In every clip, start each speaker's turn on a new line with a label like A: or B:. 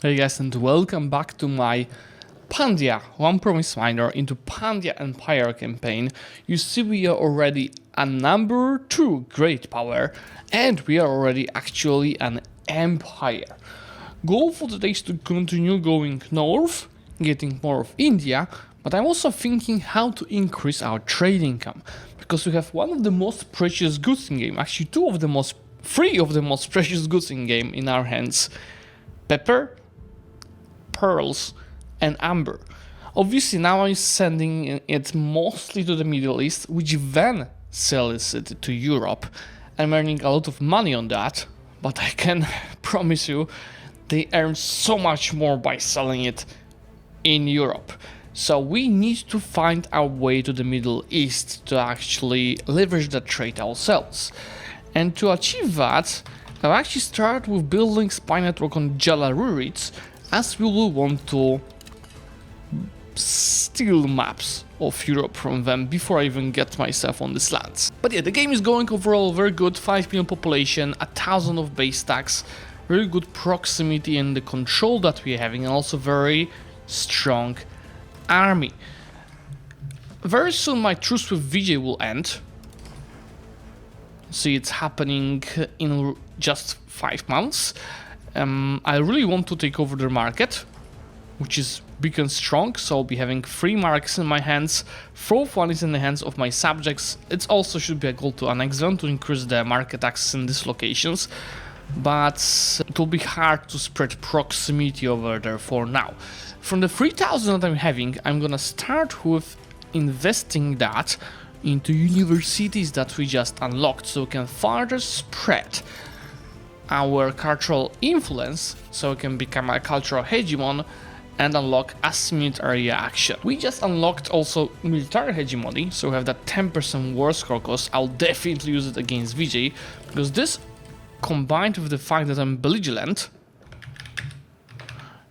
A: Hey guys, and welcome back to my Pandya One Promise Minor into Pandya Empire campaign. You see, we are already a number 2 great power, and we are already actually an empire. Goal for today is to continue going north, getting more of India, but I'm also thinking how to increase our trade income, because we have one of the most precious goods in game, actually three of the most precious goods in game in our hands: pepper, pearls, and amber. Obviously now I'm sending it mostly to the Middle East, which then sells it to Europe. I'm earning a lot of money on that, but I can promise you they earn so much more by selling it in Europe. So we need to find our way to the Middle East to actually leverage that trade ourselves. And to achieve that, I'll actually start with building spy network on Jalarurids, as we will want to steal maps of Europe from them before I even get myself on these lands. But yeah, the game is going overall very good. 5 million population, 1,000 of base stacks, very good proximity and the control that we're having, and also very strong army. Very soon my truce with Vijay will end. See, it's happening in just 5 months. I really want to take over the market, which is big and strong, so I'll be having 3 marks in my hands. 4th one is in the hands of my subjects. It also should be a goal to annex them to increase the market access in these locations, but it will be hard to spread proximity over there for now. From the 3,000 that I'm having, I'm gonna start with investing that into universities that we just unlocked, so we can further spread our cultural influence, so we can become a cultural hegemon and unlock asymmetric area action. We just unlocked also military hegemony, so we have that 10% war score cost. I'll definitely use it against Vijay, because this, combined with the fact that I'm belligerent,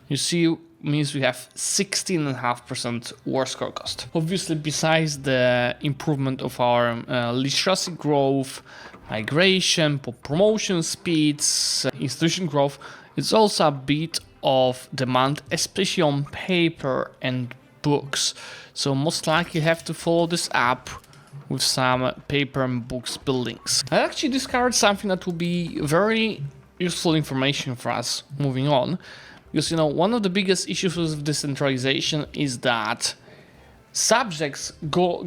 A: you see, means we have 16.5% war score cost. Obviously, besides the improvement of our literacy growth, migration, promotion speeds, institution growth, it's also a bit of demand, especially on paper and books. So most likely have to follow this up with some paper and books buildings. I actually discovered something that will be very useful information for us moving on. Because, you know, one of the biggest issues with decentralization is that subjects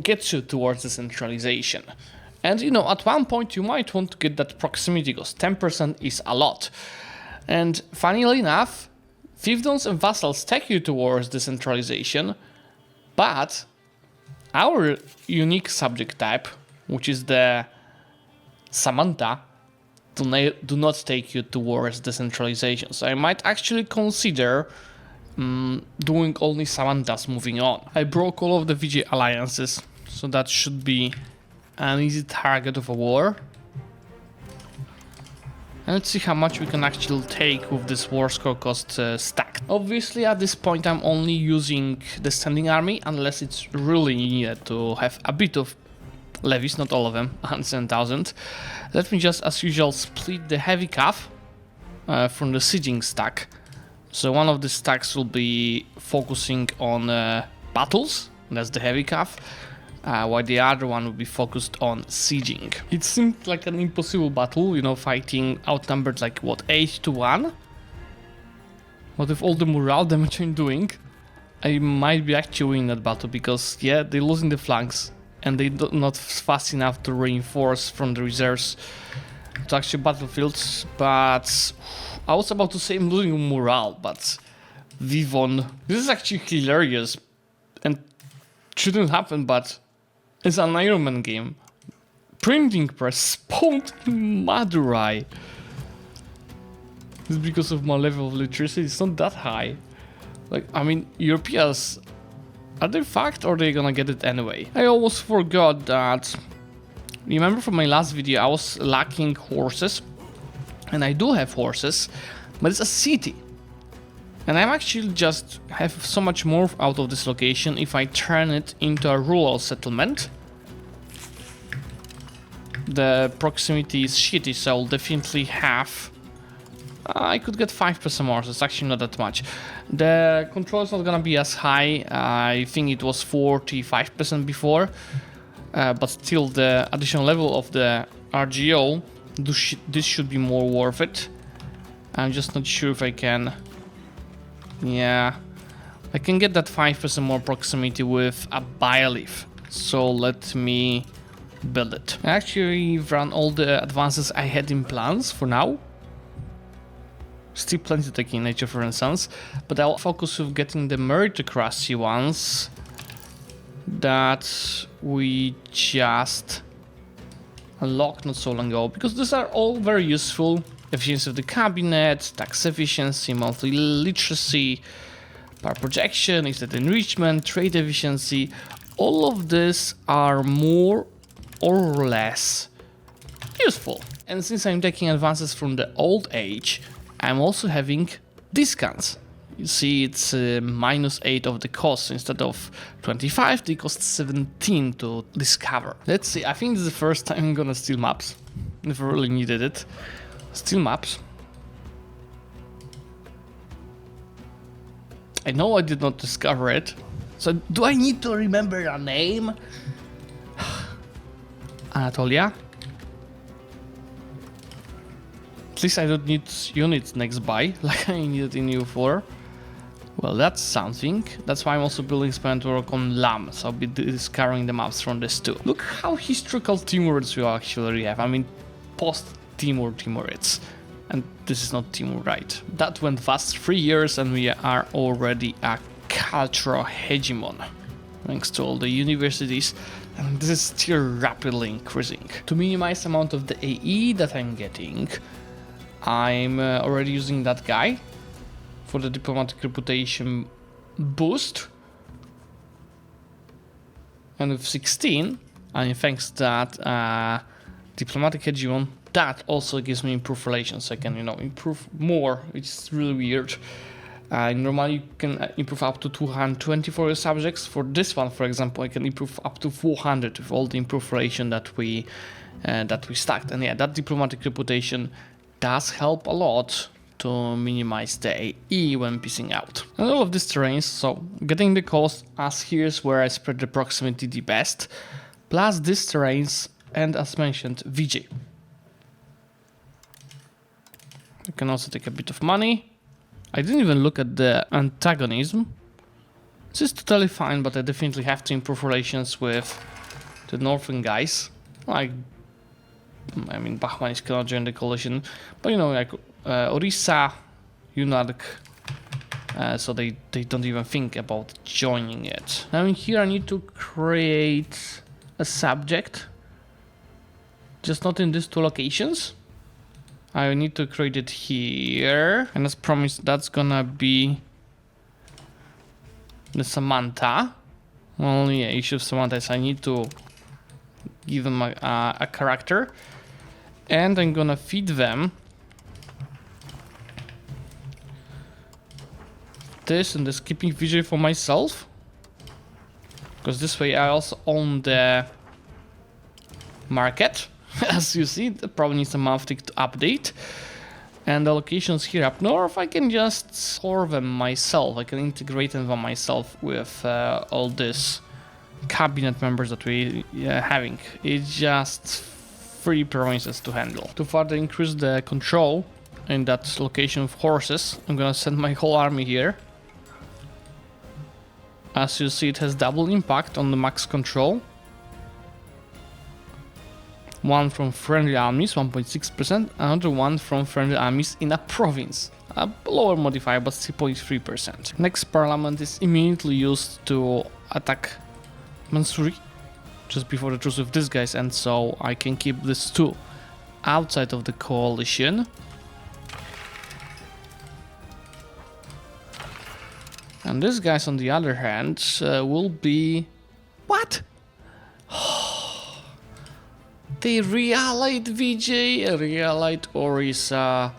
A: get you towards decentralization. And, you know, at one point you might want to get that proximity, because 10% is a lot. And funnily enough, fiefdoms and vassals take you towards decentralization, but our unique subject type, which is the Samantha, do not take you towards decentralization. So I might actually consider doing only Samanthas moving on. I broke all of the Vijay alliances, so that should be an easy target of a war. And let's see how much we can actually take with this war score cost stack. Obviously at this point I'm only using the standing army, unless it's really needed to have a bit of levies, not all of them, 100,000. Let me just, as usual, split the heavy cav from the sieging stack. So one of the stacks will be focusing on battles, that's the heavy cav, while the other one will be focused on sieging. It seemed like an impossible battle, you know, fighting outnumbered like, what, 8-1? But with all the morale damage I'm doing, I might be actually winning that battle, because, yeah, they're losing the flanks, and they're not fast enough to reinforce from the reserves to actual battlefields. But I was about to say I'm losing morale, but Vivon. This is actually hilarious and shouldn't happen, but it's an Iron Man game. Printing press spawned in Madurai. It's because of my level of literacy, it's not that high. Like, I mean, Europeans, are they fucked or are they gonna get it anyway? I almost forgot that. Remember from my last video, I was lacking horses. And I do have horses, but it's a city. And I'm actually just have so much more out of this location if I turn it into a rural settlement. The proximity is shitty, so I'll definitely have I could get 5% more, so it's actually not that much. The control is not gonna be as high. I think it was 45% before, but still the additional level of the RGO, this should be more worth it. I'm just not sure if I can. Yeah, I can get that 5% more proximity with a Bioleaf. So let me build it. I actually ran all the advances I had in plans for now. Still plenty taking nature, for instance, but I'll focus with getting the meritocracy ones that we just unlocked not so long ago, because these are all very useful. Efficiency of the cabinet, tax efficiency, monthly literacy, power projection, estate enrichment, trade efficiency. All of these are more or less useful. And since I'm taking advances from the old age, I'm also having discounts. You see, it's -8 of the cost. Instead of 25, they cost 17 to discover. Let's see, I think this is the first time I'm gonna steal maps. Never really needed it. Steal maps. I know I did not discover it. So do I need to remember a name? Anatolia? At least I don't need units next by, like I needed in EU4. Well, that's something. That's why I'm also building experimental work on LAM, so I'll be discovering the maps from this too. Look how historical Timurids we actually have. I mean, post-Timur Timurids. And this is not Timur, right? That went fast, 3 years, and we are already a cultural hegemon. Thanks to all the universities, and this is still rapidly increasing. To minimize the amount of the AE that I'm getting, I'm already using that guy for the diplomatic reputation boost. And with 16, and thanks to that diplomatic hegemon, that also gives me improved relations. So I can, improve more, which is really weird. Normally you can improve up to 220 for your subjects. For this one, for example, I can improve up to 400 with all the improved relation that we stacked. And yeah, that diplomatic reputation does help a lot to minimize the AE when piecing out. And all of these terrains, so getting the cost, as here's where I spread the proximity the best, plus these terrains, and as mentioned, Vijay. I can also take a bit of money. I didn't even look at the antagonism. This is totally fine, but I definitely have to improve relations with the northern guys. Like, I mean, Bahmanis cannot join the coalition, but like Orissa, Yunark, so they don't even think about joining it. Now in here I need to create a subject, just not in these two locations. I need to create it here, and as promised, that's gonna be the Samantha. Well, yeah, issue of Samantha, so I need to give them a character, and I'm gonna feed them this and this, keeping Vijay for myself, because this way I also own the market. As you see, it probably needs a month to update. And the locations here up north, I can just store them myself. I can integrate them myself with all these cabinet members that we having. It's just 3 provinces to handle. To further increase the control in that location of horses, I'm gonna send my whole army here. As you see, it has double impact on the max control. One from friendly armies, 1.6%, another one from friendly armies in a province. A lower modifier, but still 0.3%. Next parliament is immediately used to attack Mansouri, just before the truce with these guys, and so I can keep these two outside of the coalition. And these guys, on the other hand, will be... What? They reallied Vijay, reallied Orissa.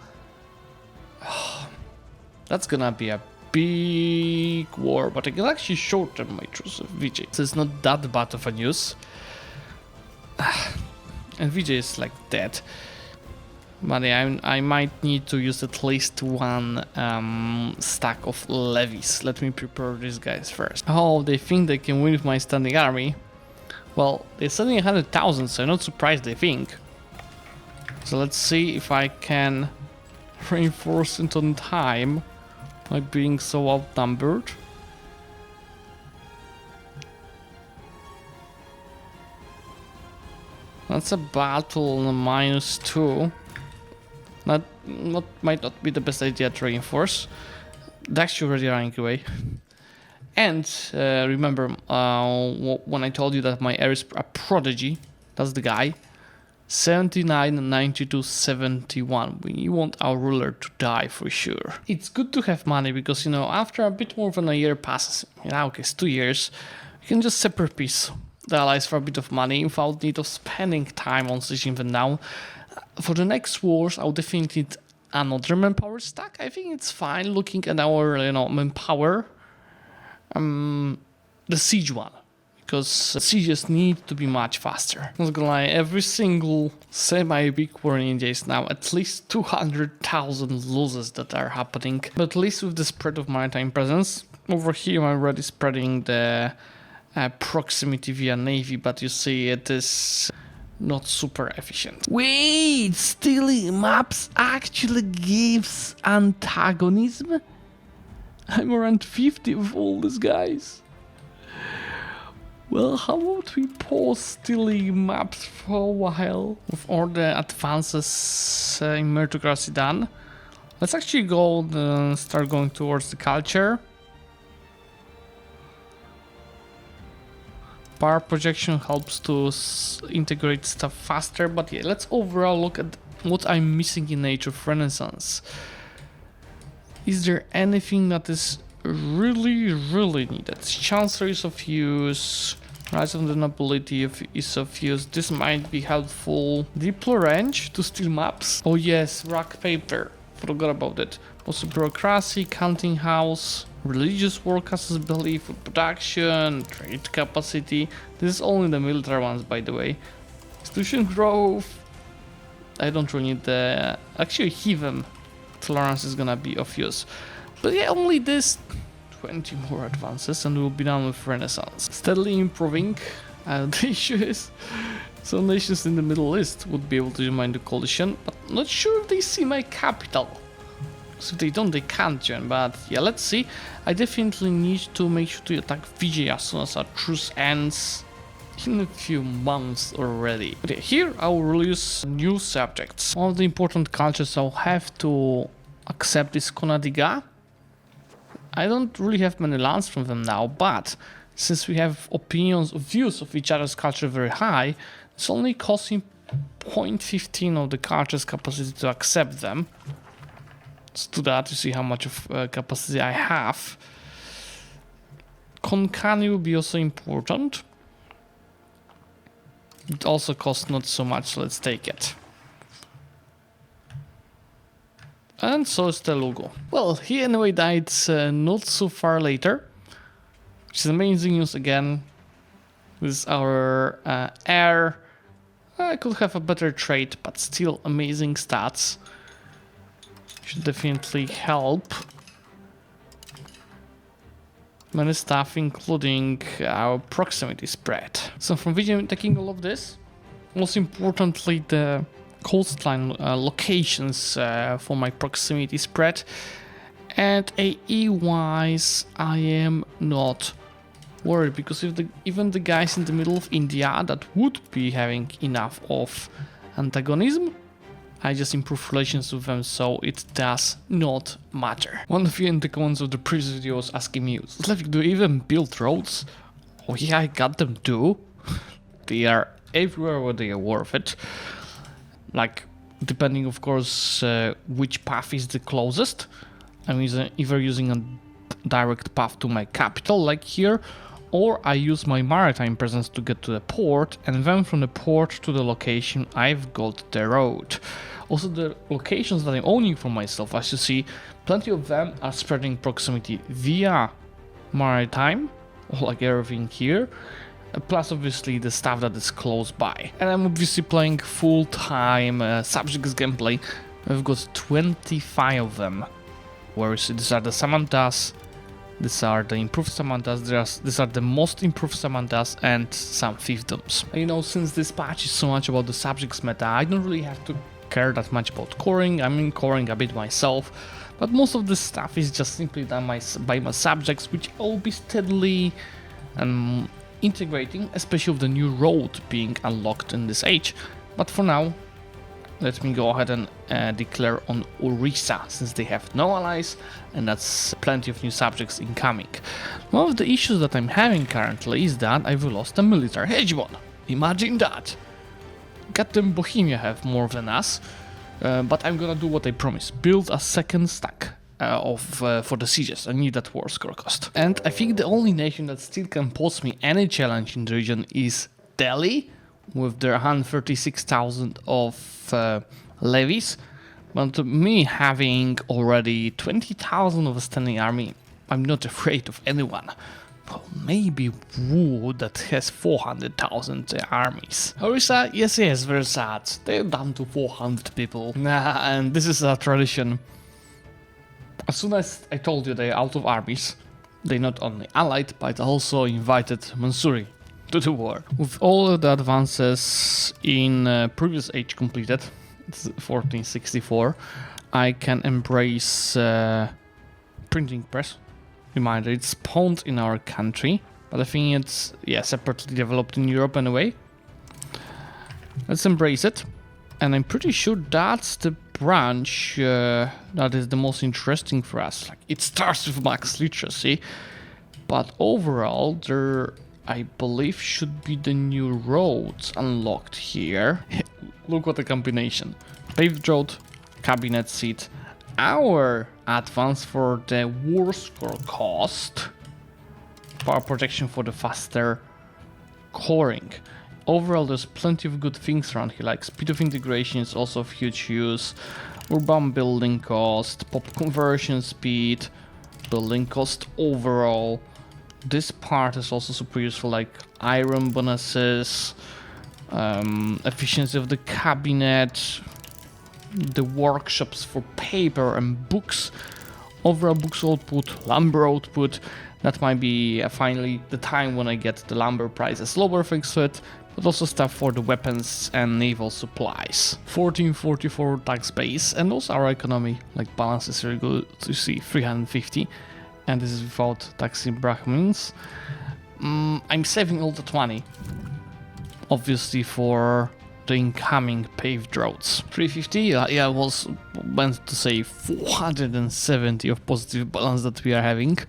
A: That's gonna be a big war, but I can actually shorten my truce with Vijay. So it's not that bad of a news. And Vijay is like dead. But yeah, I might need to use at least one stack of levies. Let me prepare these guys first. Oh, they think they can win with my standing army. Well, they're sending 100,000, so I'm not surprised they think. So let's see if I can reinforce it on time by being so outnumbered. That's a battle on a -2. Might not be the best idea to reinforce. That's already running away. And remember when I told you that my heir is a prodigy, that's the guy. 79, 92, 71. We want our ruler to die for sure. It's good to have money because, you know, after a bit more than a year passes, in our case 2 years, you can just separate peace the allies for a bit of money without need of spending time on sieging them down. For the next wars, I'll definitely need another manpower stack. I think it's fine looking at our, you know, manpower. The siege one, because sieges need to be much faster. Not gonna lie, every single semi-big war in India is now at least 200,000 losses that are happening. But at least with the spread of maritime presence, over here I'm already spreading the proximity via navy, but you see it is not super efficient. Wait, stealing maps actually gives antagonism? I'm around 50 with all these guys. Well, how about we pause stealing maps for a while with all the advances in meritocracy done? Let's actually go start going towards the culture. Power projection helps to integrate stuff faster, but yeah, let's overall look at what I'm missing in Age of Renaissance. Is there anything that is really needed? Chancery is of use, Rise of the Nobility is of use, this might be helpful. Diplo range to steal maps. Oh yes, rack paper, forgot about it. Also bureaucracy, counting house, religious work accessibility, food production, trade capacity. This is only the military ones, by the way. Institution growth. I don't really need the... Actually, heathen tolerance is gonna be of use. But yeah, only this 20 more advances and we'll be done with Renaissance. Steadily improving. The issue is some nations in the Middle East would be able to join the coalition, but not sure if they see my capital. So if they don't, they can't join, but yeah, let's see. I definitely need to make sure to attack Vijay as soon as our truce ends in a few months already. But yeah, here I will release new subjects. One of the important cultures I'll have to accept is Konadiga. I don't really have many lands from them now, but since we have views of each other's culture very high, it's only costing 0.15 of the culture's capacity to accept them. Let's do that to see how much of capacity I have. Konkani will be also important. It also costs not so much, so let's take it. And so is Telugu. Well, he anyway died not so far later, which is amazing news again. With our heir, I could have a better trade, but still amazing stats. Should definitely help. Many stuff, including our proximity spread. So from Vijay taking all of this, most importantly the coastline locations for my proximity spread. And AE-wise, I am not worried, because if even the guys in the middle of India that would be having enough of antagonism, I just improve relations with them, so it does not matter. One of you in the comments of the previous video was asking me, Zlewikk, do you even build roads? Oh yeah, I got them too. They are everywhere where they are worth it. Like, depending of course which path is the closest. I'm either using a direct path to my capital, like here, or I use my maritime presence to get to the port, and then from the port to the location I've got the road. Also the locations that I'm owning for myself, as you see, plenty of them are spreading proximity via maritime, like everything here, plus obviously the stuff that is close by. And I'm obviously playing full-time subjects gameplay. We've got 25 of them. Where is it? These are the Samantas, these are the improved Samantas, these are the most improved Samantas, and some fiefdoms. You know, since this patch is so much about the subjects meta, I don't really have to care that much about coring. I'm in coring a bit myself, but most of this stuff is just simply done by my subjects, which I'll be steadily integrating, especially with the new road being unlocked in this age. But for now, let me go ahead and declare on Orissa, since they have no allies, and that's plenty of new subjects incoming. One of the issues that I'm having currently is that I've lost a military hegemon. Imagine that! Goddamn Bohemia have more than us, but I'm gonna do what I promised. Build a second stack for the sieges. I need that war score cost. And I think the only nation that still can pose me any challenge in the region is Delhi, with their 136,000 of levies, but me having already 20,000 of a standing army, I'm not afraid of anyone. Well, maybe Wu that has 400,000 armies. Orissa, yes, very sad. They're down to 400 people. And this is a tradition. As soon as I told you they're out of armies, they not only allied, but also invited Mansouri to the war. With all the advances in previous age completed, it's 1464, I can embrace printing press. Reminder, it's spawned in our country, but I think it's separately developed in Europe anyway. Let's embrace it, and I'm pretty sure that's the branch that is the most interesting for us. Like, it starts with max literacy, but overall there, I believe, should be the new roads unlocked here. Look what a combination. Paved road, cabinet seat, our advance for the war score cost, power projection for the faster coring. Overall, there's plenty of good things around here, like speed of integration is also of huge use, urban building cost, pop conversion speed, building cost overall. This part is also super useful, like iron bonuses, efficiency of the cabinet, the workshops for paper and books, overall books output, lumber output. That might be finally the time when I get the lumber prices lower thanks to it, but also stuff for the weapons and naval supplies. 1444 tax base, and also our economy, like balance is really good to see, 350. And this is without taxing Brahmins. I'm saving all that money, obviously, for the incoming paved roads. 350, I was meant to say 470 of positive balance that we are having.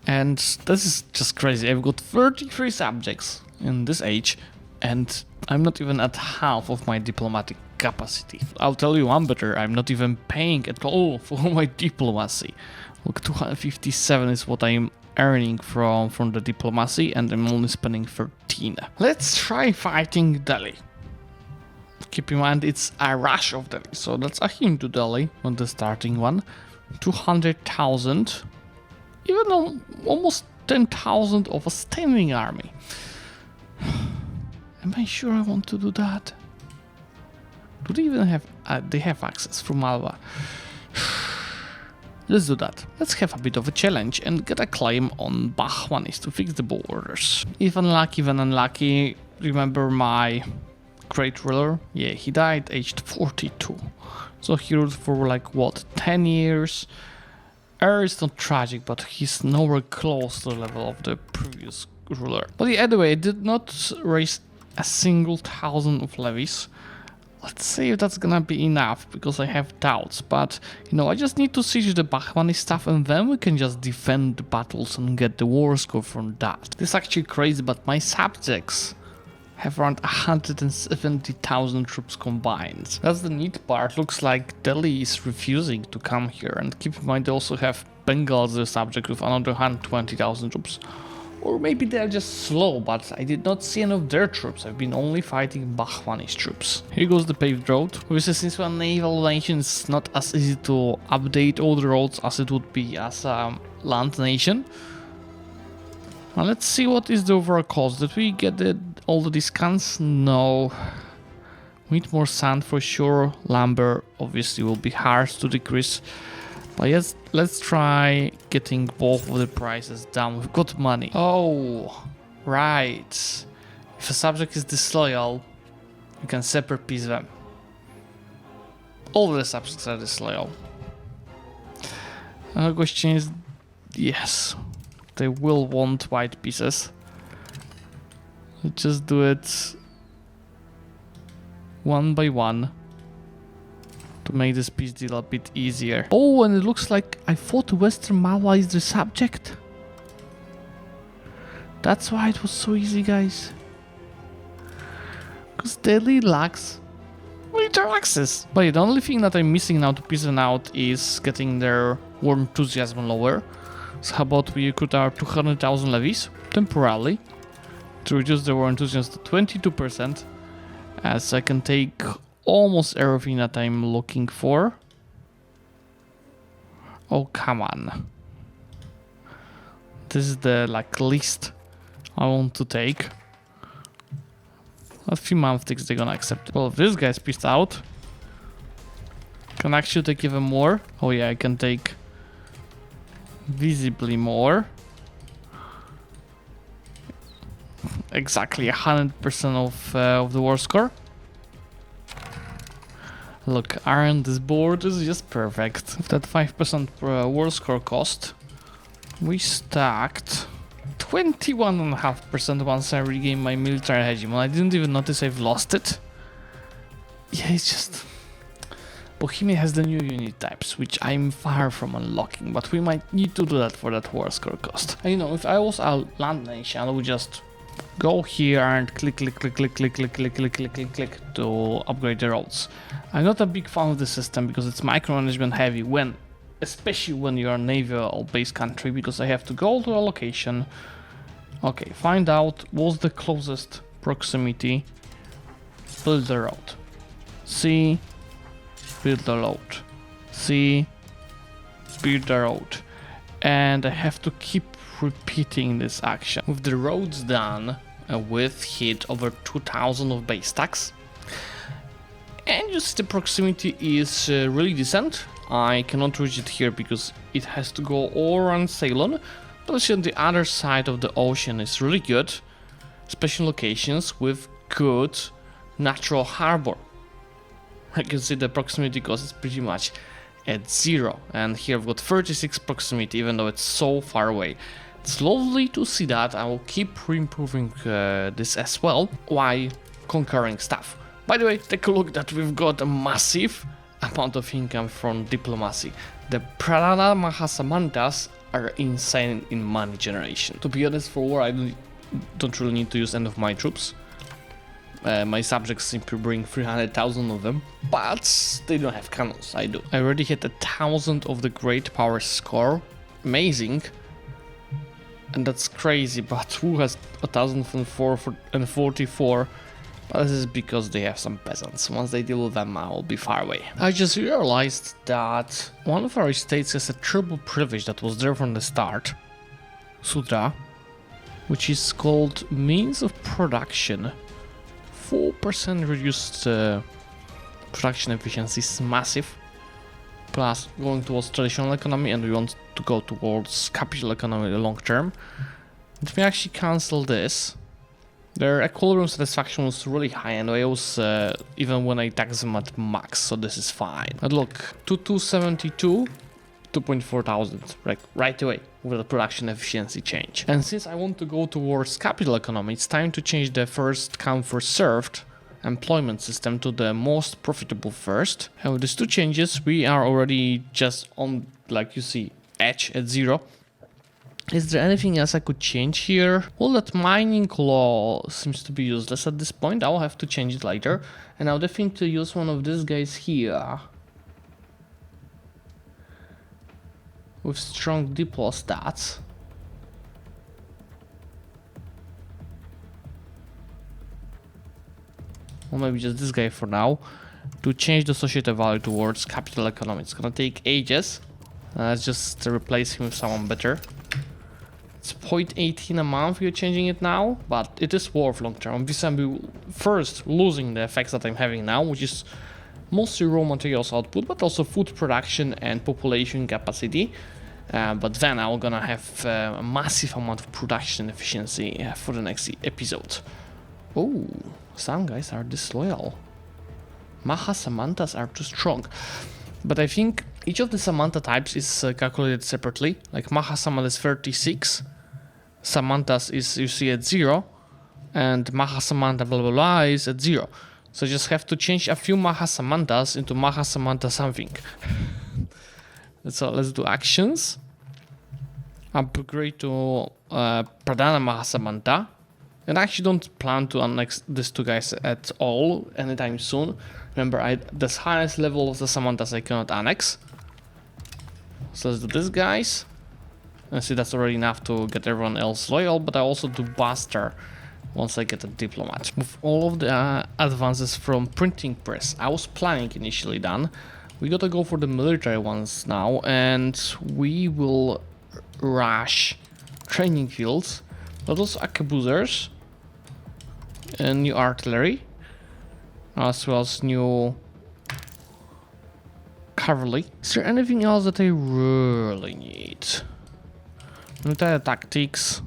A: And this is just crazy. I've got 33 subjects in this age, and I'm not even at half of my diplomatic capacity. I'll tell you one better, I'm not even paying at all for my diplomacy. Look, 257 is what I'm earning from the diplomacy, and I'm only spending 13. Let's try fighting Delhi. Keep in mind it's a rush of Delhi, so that's a hint to Delhi on the starting one. 200,000, even though almost 10,000 of a standing army. Am I sure I want to do that? Do they even have... they have access from Alva. Let's do that. Let's have a bit of a challenge and get a claim on Bahmanis to fix the borders. If unlucky, then unlucky. Remember my great ruler? Yeah, he died aged 42. So he ruled for like, what, 10 years? Is not tragic, but he's nowhere close to the level of the previous ruler. But yeah, anyway, I did not raise a single 1,000 of levies. Let's see if that's gonna be enough, because I have doubts, but you know, I just need to siege the Bahmani stuff and then we can just defend the battles and get the war score from that. This is actually crazy, but my subjects have around 170,000 troops combined. That's the neat part. Looks like Delhi is refusing to come here, and keep in mind they also have Bengal as a subject with another 120,000 troops. Or maybe they're just slow, but I did not see any of their troops. I've been only fighting Bahmani's troops. Here goes the paved road. Obviously, since we're a naval nation, it's not as easy to update all the roads as it would be as a land nation. Now let's see what is the overall cost. Did we get all the discounts? No. We need more sand for sure. Lumber obviously will be hard to decrease. But yes, let's try getting both of the prices down. We've got money. Oh, right. If a subject is disloyal, you can separate piece them. All the subjects are disloyal. The question is, yes, they will want white pieces. Just do it one by one to make this peace deal a bit easier. Oh, and it looks like I thought Western Malwa is the subject. That's why it was so easy, guys. Because Delhi lacks military access. But yeah, the only thing that I'm missing now to peace them out is getting their war enthusiasm lower. So how about we recruit our 200,000 levies temporarily to reduce the war enthusiasm to 22%, as I can take almost everything that I'm looking for. Oh, come on. This is the least I want to take. A few months they're gonna accept it. Well, if this guy's pissed out, can actually take even more. Oh yeah, I can take visibly more. Exactly 100% of the war score. Look, iron, this board is just perfect. With that 5% war score cost, we stacked 21.5% once I regained my military hegemon. I didn't even notice I've lost it. Yeah, it's just... Bohemia has the new unit types, which I'm far from unlocking, but we might need to do that for that war score cost. And you know, if I was a land nation, I would just go here and click to upgrade the roads. I'm not a big fan of the system because it's micromanagement heavy, especially when you're a naval based country, because I have to go to a location. Okay, find out what's the closest proximity, build the road. See, build the road. See, build the road. And I have to keep repeating this action. With the roads done, with hit over 2,000 of base stacks, and just the proximity is really decent. I cannot reach it here because it has to go all around Ceylon, but actually on the other side of the ocean is really good. Special locations with good natural harbor. I can see the proximity cost is pretty much at 0, and here I've got 36 proximity even though it's so far away. It's lovely to see that. I will keep improving this as well while conquering stuff. By the way, take a look that we've got a massive amount of income from diplomacy. The Pralana Mahasamantas are insane in money generation. To be honest, for war I don't really need to use any of my troops. My subjects simply bring 300,000 of them, but they don't have cannons. I do. I already hit 1,000 of the great power score. Amazing. And that's crazy, but who has 1,044? But this is because they have some peasants. Once they deal with them, I'll be far away. I just realized that one of our estates has a triple privilege that was there from the start. Sudra. Which is called means of production. 4% reduced production efficiency is massive. Plus going towards traditional economy, and we want to go towards capital economy in the long term. If we actually cancel this, their equilibrium satisfaction was really high, and I was even when I tax them at max, so this is fine. But look, 2272, 2,400, right away with the production efficiency change. And since I want to go towards capital economy, it's time to change the first come first served employment system to the most profitable first. And with these two changes, we are already just on, like you see, edge at 0. Is there anything else I could change here? Well, that mining law seems to be useless at this point. I'll have to change it later. And I'll definitely use one of these guys here with strong diplo stats. Or maybe just this guy for now, to change the associated value towards capital economy. It's gonna take ages. Let's just replace him with someone better. It's 0.18 a month you're changing it now, but it is worth long term. Obviously I'm first losing the effects that I'm having now, which is mostly raw materials output, but also food production and population capacity. But then I'm gonna have a massive amount of production efficiency for the next episode. Oh, some guys are disloyal. Maha Samantas are too strong. But I think each of the Samantha types is calculated separately. Like Maha Samantha is 36, Samantas is, you see, at 0, and Maha Samantha blah blah blah is at 0. So you just have to change a few Maha Samantas into Maha Samantha something. So let's do actions. Upgrade to Pradana Maha Samantha. And I actually don't plan to annex these two guys at all anytime soon. Remember, the highest level of the Samantas I cannot annex. So let's do this, guys. And see, that's already enough to get everyone else loyal, but I also do Buster once I get a diplomat. With all of the advances from printing press I was planning initially done, we gotta go for the military ones now, and we will rush training fields, but also arquebusers and new artillery, as well as new cavalry. Is there anything else that I really need? Military tactics.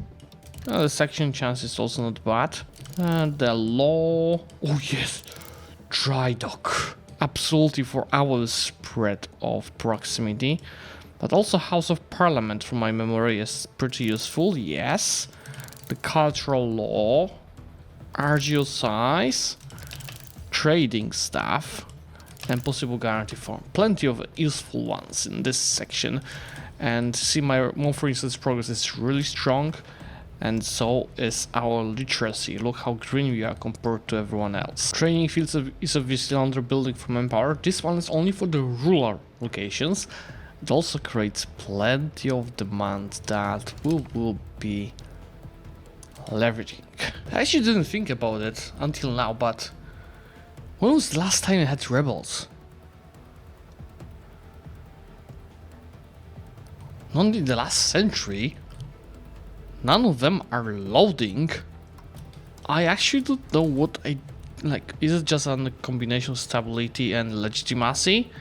A: The section chance is also not bad. And the law. Oh yes, dry dock. Absolutely for our spread of proximity. But also House of Parliament from my memory is pretty useful. Yes. The cultural law. RGO size. Trading staff. And possible guarantee form. Plenty of useful ones in this section. And see, my for instance progress is really strong. And so is our literacy. Look how green we are compared to everyone else. Training fields is obviously under building for manpower. This one is only for the rural locations. It also creates plenty of demand that we will be leveraging. I actually didn't think about it until now, but when was the last time I had rebels? Not in the last century. None of them are loading. I actually don't know what I like. Is it just a combination of stability and legitimacy?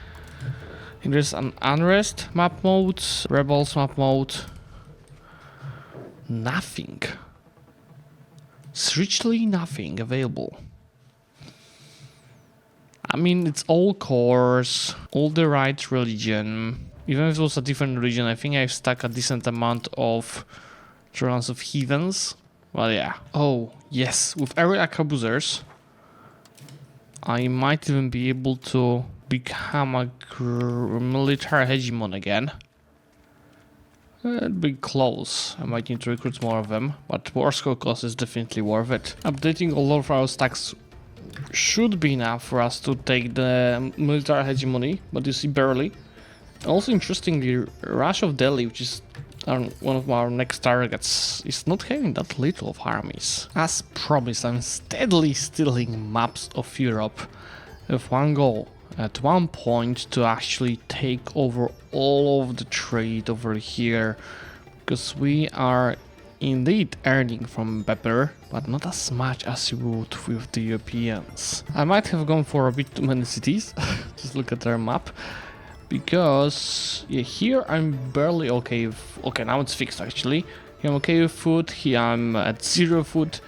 A: And there's an unrest map mode, rebels map mode. Nothing. It's literally nothing available. I mean, it's all cores, all the right religion. Even if it was a different religion, I think I've stuck a decent amount of rounds of heathens. Well, yeah. Oh, yes. With every arquebusers, I might even be able to become a military hegemon again. It'd be close. I might need to recruit more of them, but war score cost is definitely worth it. Updating all of our stacks should be enough for us to take the military hegemony, but you see, barely. Also, interestingly, Rush of Delhi, which is one of our next targets, is not having that little of armies. As promised, I'm steadily stealing maps of Europe with one goal, at one point, to actually take over all of the trade over here, because we are indeed earning from pepper, but not as much as you would with the Europeans. I might have gone for a bit too many cities. Just look at their map. Because yeah, here I'm barely okay with, okay, now it's fixed actually. Here I'm okay with food, here I'm at 0 food,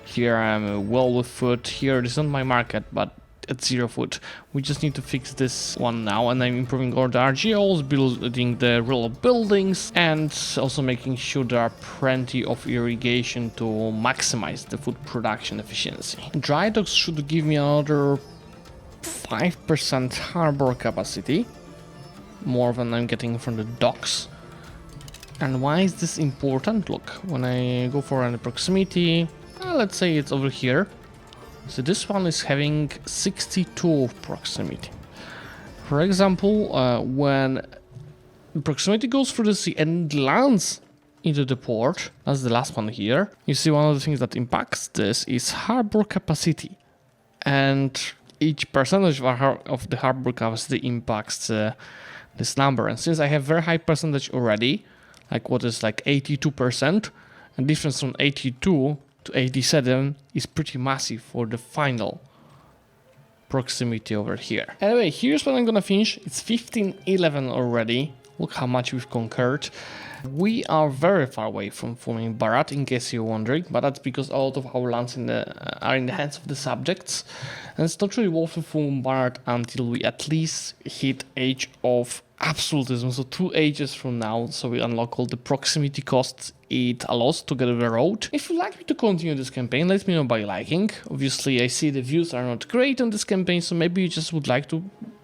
A: here I'm well with food, here this is not my market, but at 0 food. We just need to fix this one now, and I'm improving all the RGOs, building the rural buildings, and also making sure there are plenty of irrigation to maximize the food production efficiency. Dry docks should give me another 5% harbor capacity, more than I'm getting from the docks. And why is this important? Look, when I go for any proximity, let's say it's over here. So this one is having 62 of proximity. For example, when proximity goes through the sea and lands into the port, that's the last one here, you see one of the things that impacts this is harbor capacity. And each percentage of the harbor capacity impacts this number. And since I have very high percentage already, like what is like 82%, and difference from 82 to 87 is pretty massive for the final proximity over here. Anyway, here's what I'm gonna finish. It's 1511 already. Look how much we've conquered. We are very far away from forming Bharat, in case you're wondering, but that's because a lot of our lands are in the hands of the subjects, and it's not really worth it for Bharat until we at least hit Age of Absolutism, so 2 ages from now, so we unlock all the proximity costs it allows to get a road. If you'd like me to continue this campaign, let me know by liking. Obviously, I see the views are not great on this campaign, so maybe you just would like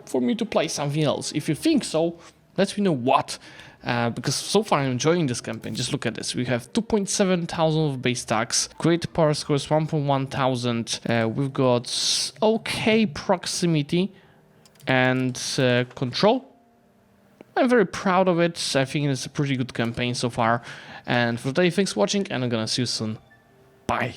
A: for me to play something else. If you think so, let me know what, because so far I'm enjoying this campaign. Just look at this. We have 2.7 thousand of base tax, great power scores 1.1 thousand. We've got okay proximity and control. I'm very proud of it. I think it's a pretty good campaign so far. And for today, thanks for watching, and I'm gonna see you soon. Bye.